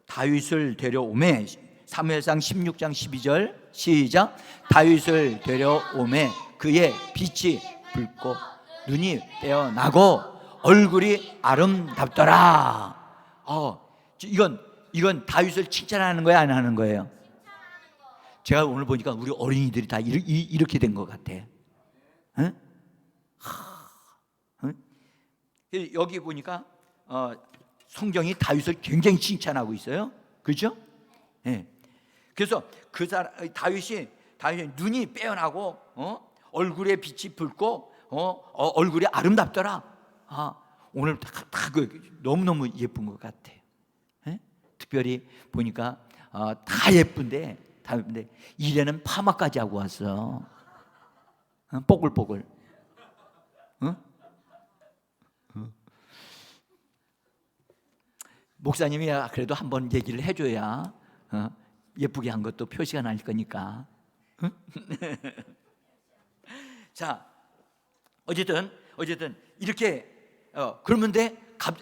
다윗을 데려오매, 사무엘상 16장 12절 시작. 다윗을 데려오매 그의 빛이 붉고 눈이 빼어나고 얼굴이 아름답더라. 이건 다윗을 칭찬하는 거야, 안 하는 거예요? 제가 오늘 보니까 우리 어린이들이 다 이렇게 된 것 같아. 응? 여기 보니까 성경이 다윗을 굉장히 칭찬하고 있어요. 그렇죠? 네. 그래서 다윗이 눈이 빼어나고 얼굴에 빛이 붉고 얼굴이 아름답더라. 오늘 다 너무너무 예쁜 것 같아. 네? 특별히 보니까 다 예쁜데 이래는 파마까지 하고 왔어. 뽀글뽀글. 목사님이 그래도 한번 얘기를 해줘야 예쁘게 한 것도 표시가 날 거니까. 자, 어쨌든 이렇게 그러는데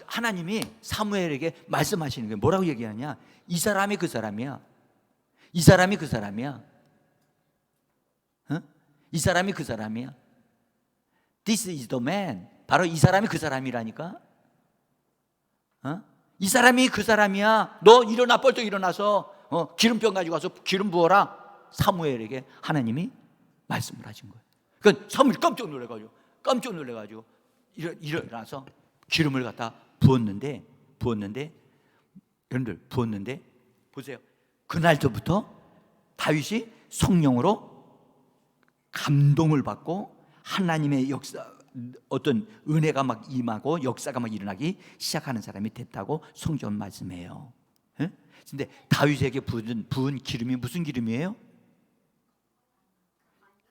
하나님이 사무엘에게 말씀하시는 게 뭐라고 얘기하냐? 이 사람이 그 사람이야. 이 사람이 그 사람이야. 이 사람이 그 사람이야. This is the man. 바로 이 사람이 그 사람이라니까. 이 사람이 그 사람이야. 너 일어나, 벌떡 일어나서 기름병 가지고 와서 기름 부어라. 사무엘에게 하나님이 말씀을 하신 거예요. 그러니까 사무엘이 깜짝 놀래가지고 일어나서 기름을 갖다 부었는데 여러분들, 보세요. 그날부터 다윗이 성령으로 감동을 받고 하나님의 역사, 어떤 은혜가 막 임하고 역사가 막 일어나기 시작하는 사람이 됐다고 성경 말씀해요. 그런데 다윗에게 부은 기름이 무슨 기름이에요?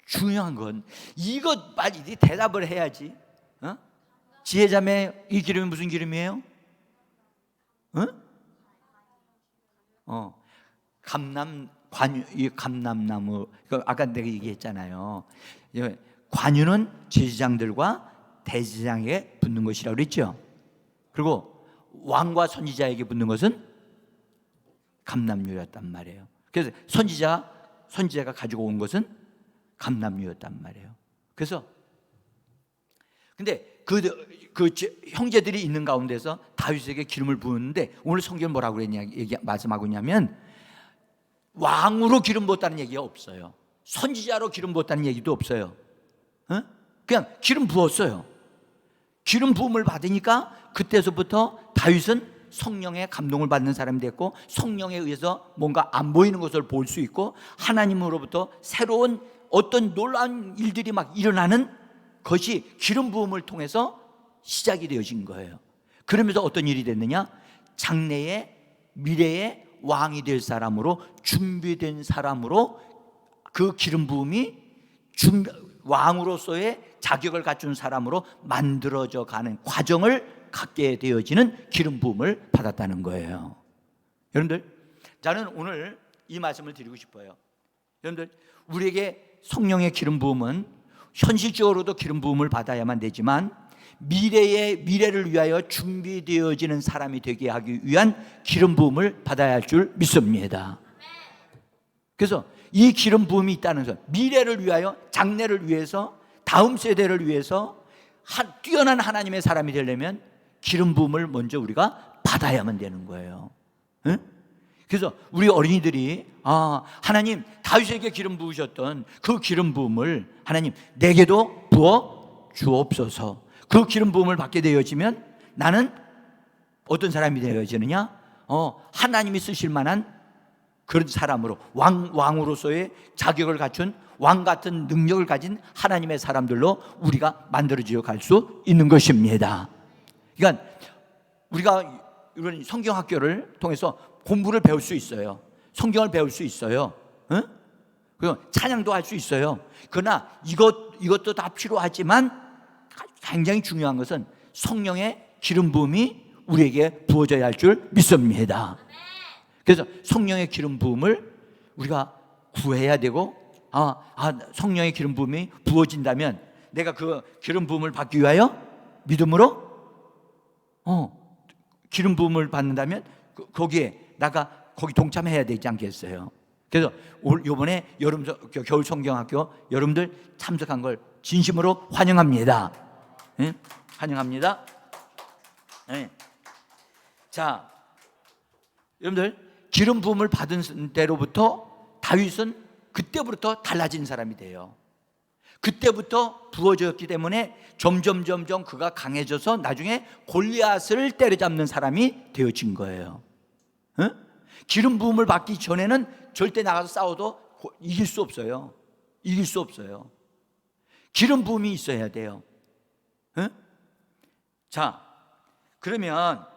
중요한 건 이것 빨리 대답을 해야지. 지혜자매, 이 기름이 무슨 기름이에요? 감람나무. 아까 내가 얘기했잖아요. 관유는 제사장들과 대제사장에게 붙는 것이라고 그랬죠. 그리고 왕과 선지자에게 붙는 것은 감람류였단 말이에요. 그래서 선지자가 가지고 온 것은 감람류였단 말이에요. 그래서 근데 그 형제들이 있는 가운데서 다윗에게 기름을 부었는데, 오늘 성경은 뭐라고 그랬냐 말씀하고 있냐면, 왕으로 기름 부었다는 얘기가 없어요. 선지자로 기름 부었다는 얘기도 없어요. 그냥 기름 부었어요. 기름 부음을 받으니까 그때서부터 다윗은 성령의 감동을 받는 사람이 됐고, 성령에 의해서 뭔가 안 보이는 것을 볼 수 있고, 하나님으로부터 새로운 어떤 놀라운 일들이 막 일어나는 것이 기름 부음을 통해서 시작이 되어진 거예요. 그러면서 어떤 일이 됐느냐? 장래의 미래의 왕이 될 사람으로, 준비된 사람으로, 그 기름 부음이 왕으로서의 자격을 갖춘 사람으로 만들어져 가는 과정을 갖게 되어지는 기름 부음을 받았다는 거예요. 여러분들, 저는 오늘 이 말씀을 드리고 싶어요. 여러분들, 우리에게 성령의 기름 부음은 현실적으로도 기름 부음을 받아야만 되지만 미래를 위하여 준비되어지는 사람이 되게 하기 위한 기름 부음을 받아야 할 줄 믿습니다. 그래서 이 기름 부음이 있다는 것, 미래를 위하여, 장래를 위해서, 다음 세대를 위해서 뛰어난 하나님의 사람이 되려면 기름 부음을 먼저 우리가 받아야만 되는 거예요. 응? 그래서 우리 어린이들이 하나님 다윗에게 기름 부으셨던 그 기름 부음을 하나님 내게도 부어 주옵소서. 그 기름 부음을 받게 되어지면 나는 어떤 사람이 되어지느냐? 하나님이 쓰실 만한 그런 사람으로, 왕으로서의 자격을 갖춘 왕 같은 능력을 가진 하나님의 사람들로 우리가 만들어져 갈 수 있는 것입니다. 그러니까 우리가 이런 성경학교를 통해서 공부를 배울 수 있어요. 성경을 배울 수 있어요. 응? 그리고 찬양도 할 수 있어요. 그러나 이것도 다 필요하지만 굉장히 중요한 것은 성령의 기름 부음이 우리에게 부어져야 할 줄 믿습니다. 그래서 성령의 기름 부음을 우리가 구해야 되고, 성령의 기름 부음이 부어진다면 내가 그 기름 부음을 받기 위하여 믿음으로 기름 부음을 받는다면 거기에 거기 동참해야 되지 않겠어요? 그래서 이번에 겨울 성경학교 여러분들 참석한 걸 진심으로 환영합니다. 네? 환영합니다. 네. 자, 여러분들 기름 부음을 받은 때로부터 다윗은 그때부터 달라진 사람이 돼요. 그때부터 부어졌기 때문에 점점 그가 강해져서 나중에 골리앗을 때려잡는 사람이 되어진 거예요. 응? 기름 부음을 받기 전에는 절대 나가서 싸워도 이길 수 없어요. 이길 수 없어요. 기름 부음이 있어야 돼요. 응? 자, 그러면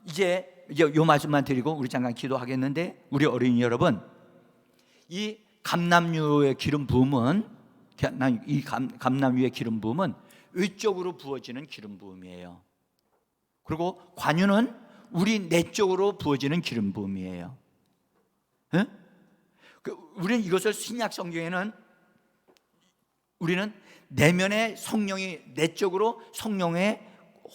이제 요 말씀만 드리고 우리 잠깐 기도하겠는데, 우리 어린이 여러분, 이 감람유의 기름 부음은, 이 감람유의 기름 부음은 외적으로 부어지는 기름 부음이에요. 그리고 관유는 우리 내적으로 부어지는 기름 부음이에요. 네? 우리는 이것을 신약 성경에는 우리는 내면의 성령이, 내적으로 성령의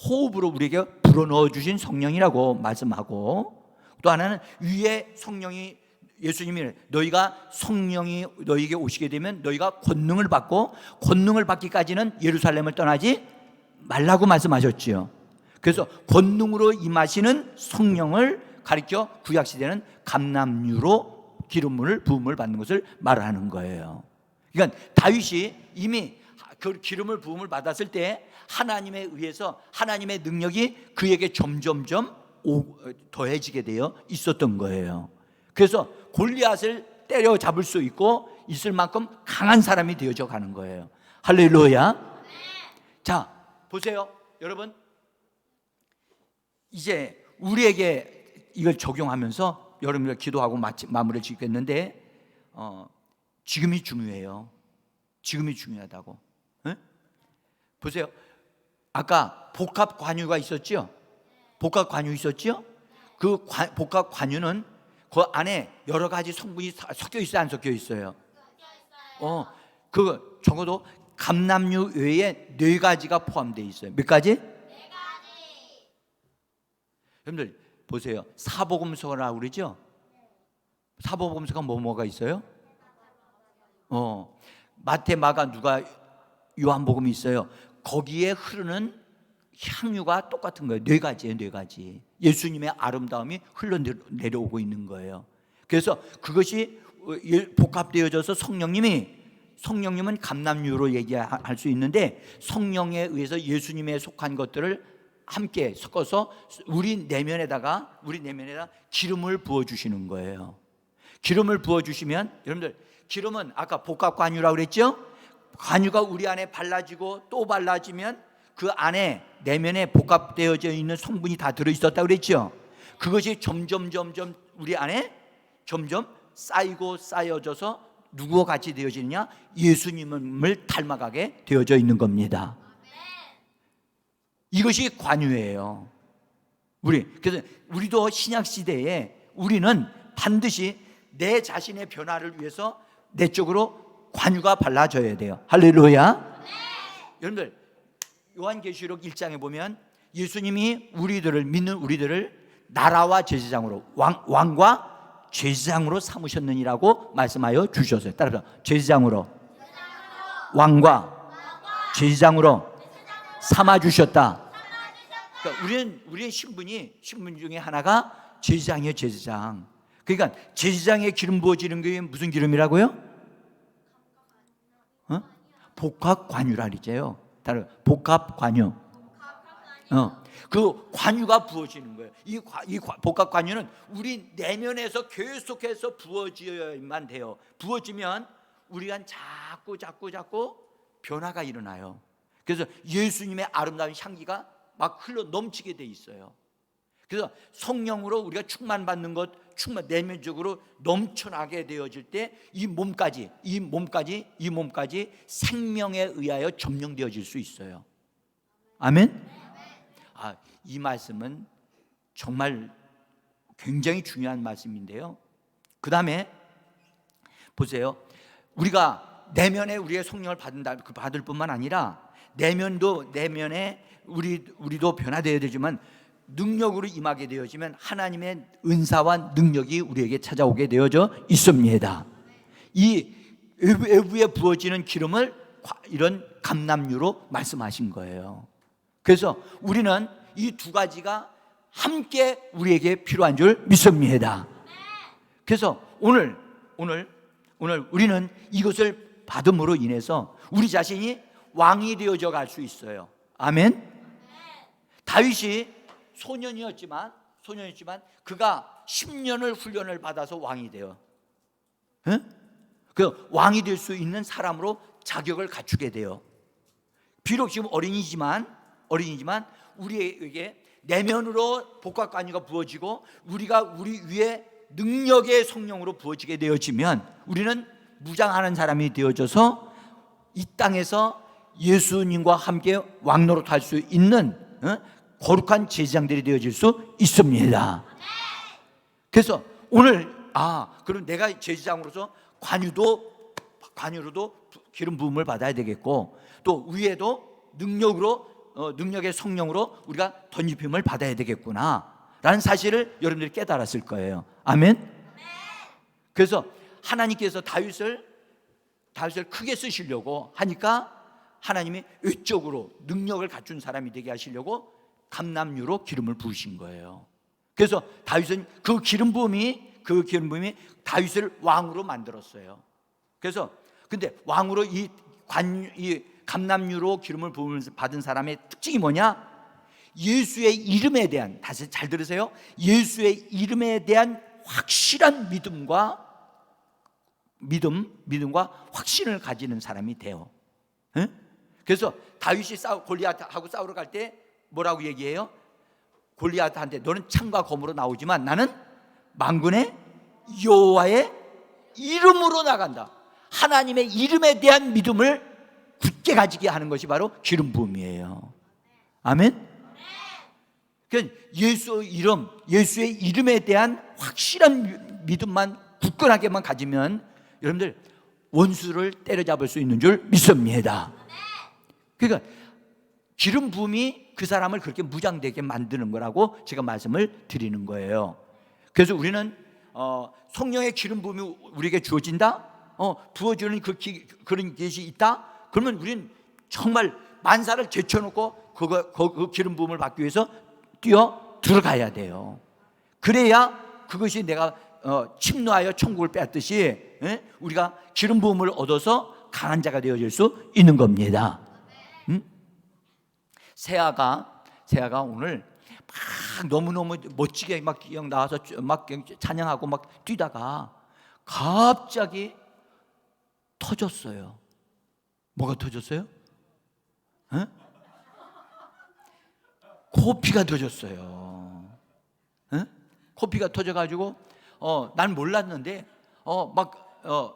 호흡으로 우리에게 불어넣어 주신 성령이라고 말씀하고, 또 하나는 위에 성령이, 예수님이 너희가 성령이 너희에게 오시게 되면 너희가 권능을 받고, 권능을 받기까지는 예루살렘을 떠나지 말라고 말씀하셨지요. 그래서 권능으로 임하시는 성령을 가리켜 구약시대는 감람유로 기름을 부음을 받는 것을 말하는 거예요. 그러니까 다윗이 이미 그 기름을 부음을 받았을 때 하나님에 의해서 하나님의 능력이 그에게 점점점 더해지게 되어 있었던 거예요. 그래서 골리앗을 때려잡을 수 있고 있을 만큼 강한 사람이 되어져 가는 거예요. 할렐루야. 자, 보세요 여러분, 이제 우리에게 이걸 적용하면서 여러분들 기도하고 마무리를 짓겠는데, 지금이 중요해요. 지금이 중요하다고. 네? 보세요, 아까 복합 관유가 있었죠? 복합 관유 있었죠? 그 복합 관유는 그 안에 여러 가지 성분이 섞여 있어요, 안 섞여 있어요? 그 적어도 감람유 외에 4가지가 포함되어 있어요. 몇 가지? 4가지. 여러분들 보세요, 사복음서라고 그러죠? 사복음서가 뭐가 있어요? 마태, 마가, 누가, 요한복음이 있어요. 거기에 흐르는 향유가 똑같은 거예요. 4가지예요, 4가지. 예수님의 아름다움이 흘러내려오고 있는 거예요. 그래서 그것이 복합되어져서 성령님은 감람유로 얘기할 수 있는데, 성령에 의해서 예수님에 속한 것들을 함께 섞어서 우리 내면에다가 기름을 부어주시는 거예요. 기름을 부어주시면, 여러분들 기름은 아까 복합 관유라고 그랬죠? 관유가 우리 안에 발라지고 또 발라지면 그 안에 내면에 복합되어져 있는 성분이 다 들어있었다고 그랬죠? 그것이 점점 우리 안에 점점 쌓이고 쌓여져서 누구와 같이 되어지느냐? 예수님을 닮아가게 되어져 있는 겁니다. 이것이 관유예요. 그래서 우리도 신약 시대에 우리는 반드시 내 자신의 변화를 위해서 내적으로 관유가 발라져야 돼요. 할렐루야. 여러분들 요한계시록 1장에 보면 예수님이 우리들을 믿는 우리들을 나라와 제사장으로 왕과 제사장으로 삼으셨느니라고 말씀하여 주셨어요. 따라서 제사장으로 왕과 제사장으로 삼아 주셨다. 그러니까 우리의 신분 중에 하나가 제사장이에요. 제사장. 그러니까 제사장에 기름 부어지는 게 무슨 기름이라고요? 복합관유라 그랬죠. 다른 복합관유. 그 관유가 부어지는 거예요. 이 복합관유는 우리 내면에서 계속해서 부어져야만 돼요. 부어지면 우리가 자꾸 변화가 일어나요. 그래서 예수님의 아름다운 향기가 막 흘러 넘치게 돼 있어요. 그래서 성령으로 우리가 충만받는 것, 내면적으로 넘쳐나게 되어질 때 이 몸까지 생명에 의하여 점령되어질 수 있어요. 아멘. 이 말씀은 정말 굉장히 중요한 말씀인데요. 그 다음에 보세요. 우리가 내면에 우리의 성령을 받을 뿐만 아니라 내면에 우리도 변화되어야 되지만 능력으로 임하게 되어지면 하나님의 은사와 능력이 우리에게 찾아오게 되어져 있습니다. 이 외부에 부어지는 기름을 이런 감람유로 말씀하신 거예요. 그래서 우리는 이 두 가지가 함께 우리에게 필요한 줄 믿습니다. 그래서 오늘 우리는 이것을 받음으로 인해서 우리 자신이 왕이 되어져 갈 수 있어요. 아멘. 다윗이 소년이었지만 그가 10년을 훈련을 받아서 왕이 돼요. 그 왕이 될 수 있는 사람으로 자격을 갖추게 돼요. 비록 지금 어린이지만 우리에게 내면으로 복합관유가 부어지고 우리가 우리 위에 능력의 성령으로 부어지게 되어지면 우리는 무장하는 사람이 되어져서 이 땅에서 예수님과 함께 왕노릇할 수 있는 거룩한 제사장들이 되어질 수 있습니다. 그래서 오늘 그럼 내가 제사장으로서 관유로도 기름 부음을 받아야 되겠고 또 위에도 능력의 성령으로 우리가 덧입힘을 받아야 되겠구나 라는 사실을 여러분들이 깨달았을 거예요. 아멘. 그래서 하나님께서 다윗을 크게 쓰시려고 하니까 하나님이 외적으로 능력을 갖춘 사람이 되게 하시려고 감람유로 기름을 부으신 거예요. 그래서 다윗은 그 기름 부음이 다윗을 왕으로 만들었어요. 그래서 근데 왕으로 이 감람유로 기름을 부음을 받은 사람의 특징이 뭐냐? 예수의 이름에 대한, 다시 잘 들으세요. 예수의 이름에 대한 확실한 믿음과 확신을 가지는 사람이 돼요. 그래서 다윗이 골리앗하고 싸우러 갈 때 뭐라고 얘기해요? 골리앗한테 너는 창과 검으로 나오지만 나는 만군의 여호와의 이름으로 나간다. 하나님의 이름에 대한 믿음을 굳게 가지게 하는 것이 바로 기름 부음이에요. 아멘. 그러니까 예수의 이름에 대한 확실한 믿음만 굳건하게만 가지면 여러분들 원수를 때려잡을 수 있는 줄 믿습니다. 그러니까 기름 부음이 그 사람을 그렇게 무장되게 만드는 거라고 제가 말씀을 드리는 거예요. 그래서 우리는 성령의 기름 부음이 우리에게 주어진다, 부어주는 그런 것이 있다. 그러면 우리는 정말 만사를 제쳐놓고 그 기름 부음을 받기 위해서 뛰어 들어가야 돼요. 그래야 그것이 내가 침노하여 천국을 빼앗듯이 우리가 기름 부음을 얻어서 강한 자가 되어질 수 있는 겁니다. 세아가 오늘 막 너무너무 멋지게 막 나와서 막 찬양하고 막 뛰다가 갑자기 터졌어요. 뭐가 터졌어요? 코피가 터졌어요. 코피가 터져가지고 난 몰랐는데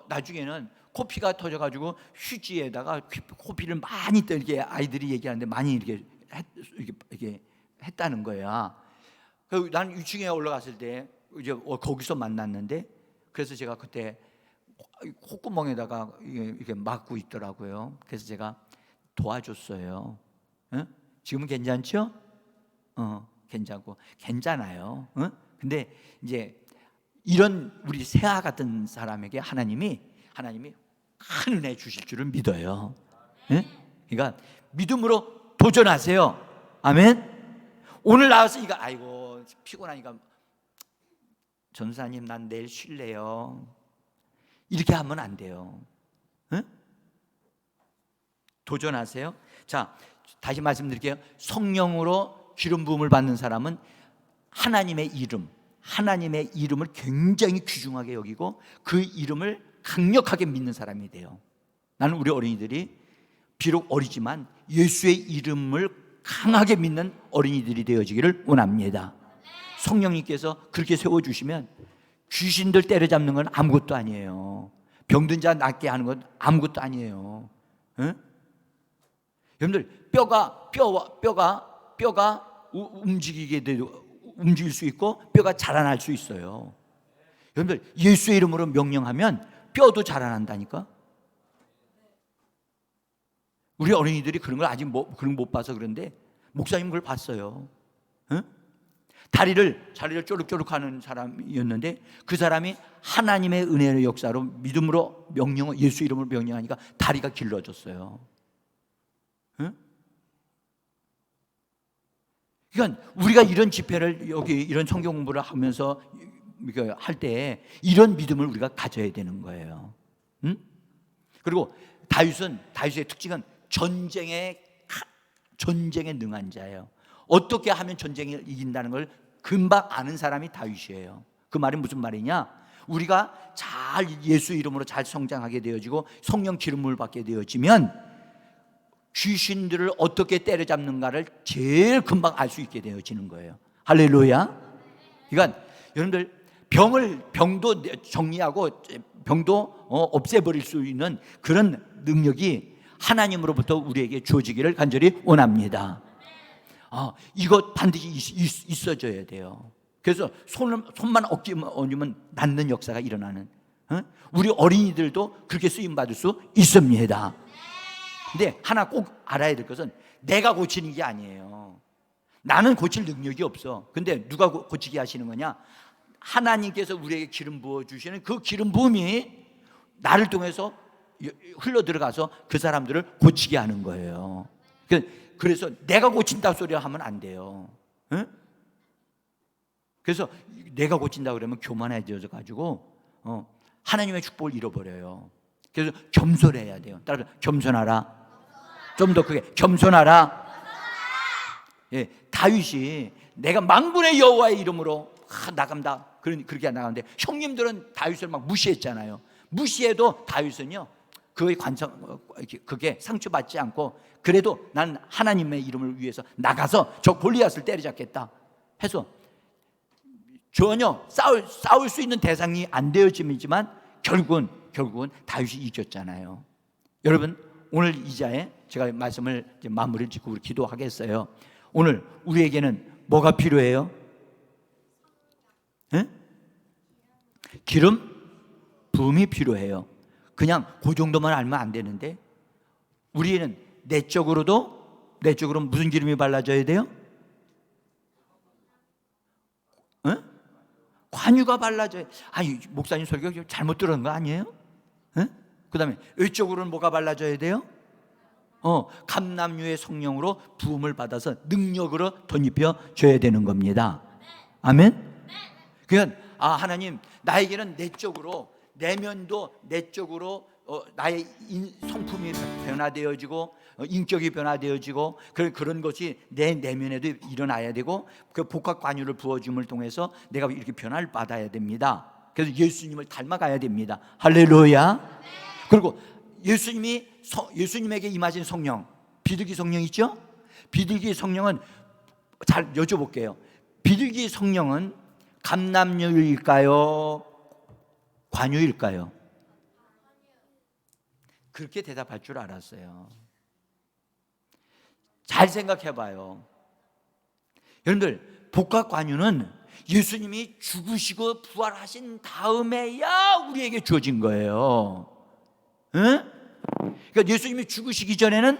나중에는 코피가 터져가지고 휴지에다가 코피를 많이 떨게 아이들이 얘기하는데 많이 이렇게 했다는 거야. 난 위층에 올라갔을 때 이제 거기서 만났는데 그래서 제가 그때 콧구멍에다가 이렇게 막고 있더라고요. 그래서 제가 도와줬어요. 지금은 괜찮죠? 괜찮고 괜찮아요. 근데 이제 이런 우리 세아 같은 사람에게 하나님이 큰 은혜 주실 줄을 믿어요. 그러니까 믿음으로 도전하세요. 아멘. 오늘 나와서 이거 아이고 피곤하니까 전사님 난 내일 쉴래요. 이렇게 하면 안 돼요. 도전하세요. 자, 다시 말씀드릴게요. 성령으로 기름 부음을 받는 사람은 하나님의 이름을 굉장히 귀중하게 여기고 그 이름을 강력하게 믿는 사람이 돼요. 나는 우리 어린이들이 비록 어리지만 예수의 이름을 강하게 믿는 어린이들이 되어지기를 원합니다. 성령님께서 그렇게 세워주시면 귀신들 때려잡는 건 아무것도 아니에요. 병든 자 낫게 하는 건 아무것도 아니에요. 여러분들 뼈가 움직일 수 있고 뼈가 자라날 수 있어요. 여러분들 예수의 이름으로 명령하면 뼈도 자라난다니까. 우리 어린이들이 그런 걸 아직 그런 못 봐서 그런데 목사님 그걸 봤어요. 다리를 쪼륵쪼륵하는 사람이었는데 그 사람이 하나님의 은혜의 역사로 믿음으로 예수 이름으로 명령하니까 다리가 길러졌어요. 그러니까 우리가 이런 집회를 여기 이런 성경 공부를 하면서 할 때 이런 믿음을 우리가 가져야 되는 거예요. 그리고 다윗의 특징은 전쟁에 능한 자예요. 어떻게 하면 전쟁을 이긴다는 걸 금방 아는 사람이 다윗이에요. 그 말은 무슨 말이냐? 우리가 잘 예수 이름으로 잘 성장하게 되어지고 성령 기름을 받게 되어지면 귀신들을 어떻게 때려잡는가를 제일 금방 알 수 있게 되어지는 거예요. 할렐루야. 그러니까 여러분들 병도 정리하고 병도 없애버릴 수 있는 그런 능력이 하나님으로부터 우리에게 주어지기를 간절히 원합니다. 이거 반드시 있어져야 돼요. 그래서 손만 얹으면 낫는 역사가 일어나는, 우리 어린이들도 그렇게 쓰임받을 수 있습니다. 근데 하나 꼭 알아야 될 것은 내가 고치는 게 아니에요. 나는 고칠 능력이 없어. 근데 누가 고치게 하시는 거냐? 하나님께서 우리에게 기름 부어주시는 그 기름 부음이 나를 통해서 흘러 들어가서 그 사람들을 고치게 하는 거예요. 그래서 내가 고친다 소리 하면 안 돼요. 그래서 내가 고친다 그러면 교만해져 가지고 하나님의 축복을 잃어버려요. 그래서 겸손해야 돼요. 따라서 겸손하라. 좀 더 크게 겸손하라. 예, 다윗이 내가 만군의 여호와의 이름으로 나간다 그렇게 나가는데 형님들은 다윗을 막 무시했잖아요. 무시해도 다윗은요 그게 상처받지 않고 그래도 난 하나님의 이름을 위해서 나가서 저 골리앗을 때려잡겠다 해서 전혀 싸울 수 있는 대상이 안 되어지지만 결국은 다윗이 이겼잖아요. 여러분 오늘 이 자에 제가 말씀을 마무리를 짓고 우리 기도하겠어요. 오늘 우리에게는 뭐가 필요해요? 기름 부음이 필요해요. 그냥 그 정도만 알면 안 되는데 우리는 내적으로 무슨 기름이 발라져야 돼요? 관유가 발라져야. 목사님 설교 잘못 들은 거 아니에요? 그 다음에 외적으로는 뭐가 발라져야 돼요? 감람유의 성령으로 부음을 받아서 능력으로 덧입혀 줘야 되는 겁니다. 아멘? 그러니까 하나님 나에게는 내면도 내적으로 나의 성품이 변화되어지고 인격이 변화되어지고 그런 것이 내 내면에도 일어나야 되고 그 복합 관유를 부어줌을 통해서 내가 이렇게 변화를 받아야 됩니다. 그래서 예수님을 닮아가야 됩니다. 할렐루야. 그리고 예수님에게 임하신 성령, 비둘기 성령 있죠? 비둘기 성령은 잘 여쭤볼게요. 비둘기 성령은 감람유일까요? 관유일까요? 그렇게 대답할 줄 알았어요. 잘 생각해 봐요. 여러분들 복합 관유는 예수님이 죽으시고 부활하신 다음에야 우리에게 주어진 거예요. 그러니까 예수님이 죽으시기 전에는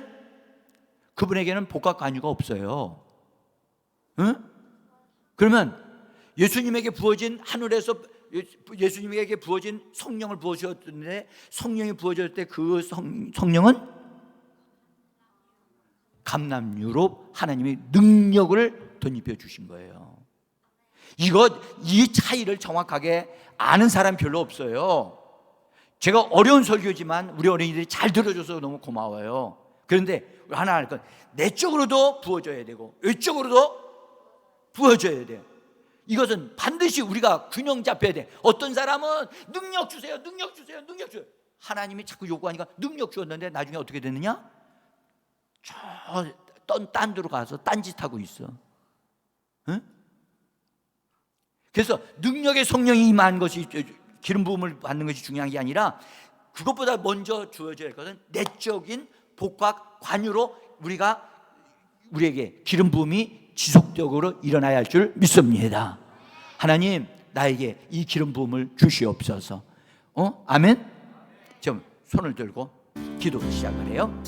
그분에게는 복과 관유가 없어요. 응? 그러면 예수님에게 부어진 하늘에서 예수님에게 부어진 성령을 부어주셨는데 성령이 부어졌을 때 그 성령은 감람유로 하나님의 능력을 덧입혀 주신 거예요. 이 차이를 정확하게 아는 사람 별로 없어요. 제가 어려운 설교지만 우리 어린이들이 잘 들어줘서 너무 고마워요. 그런데 하나 알 건 내적으로도 부어줘야 되고 외적으로도 부어줘야 돼. 이것은 반드시 우리가 균형 잡혀야 돼. 어떤 사람은 능력 주세요, 능력 주세요, 능력 주세요. 하나님이 자꾸 요구하니까 능력 주었는데 나중에 어떻게 되느냐? 딴 데로 가서 딴짓하고 있어. 응? 그래서 능력의 성령이 임한 것이, 기름 부음을 받는 것이 중요한 게 아니라 그것보다 먼저 주어져야 할 것은 내적인 복과 관유로 우리에게 기름 부음이 지속적으로 일어나야 할 줄 믿습니다. 하나님, 나에게 이 기름 부음을 주시옵소서. 아멘? 좀 손을 들고 기도 시작을 해요.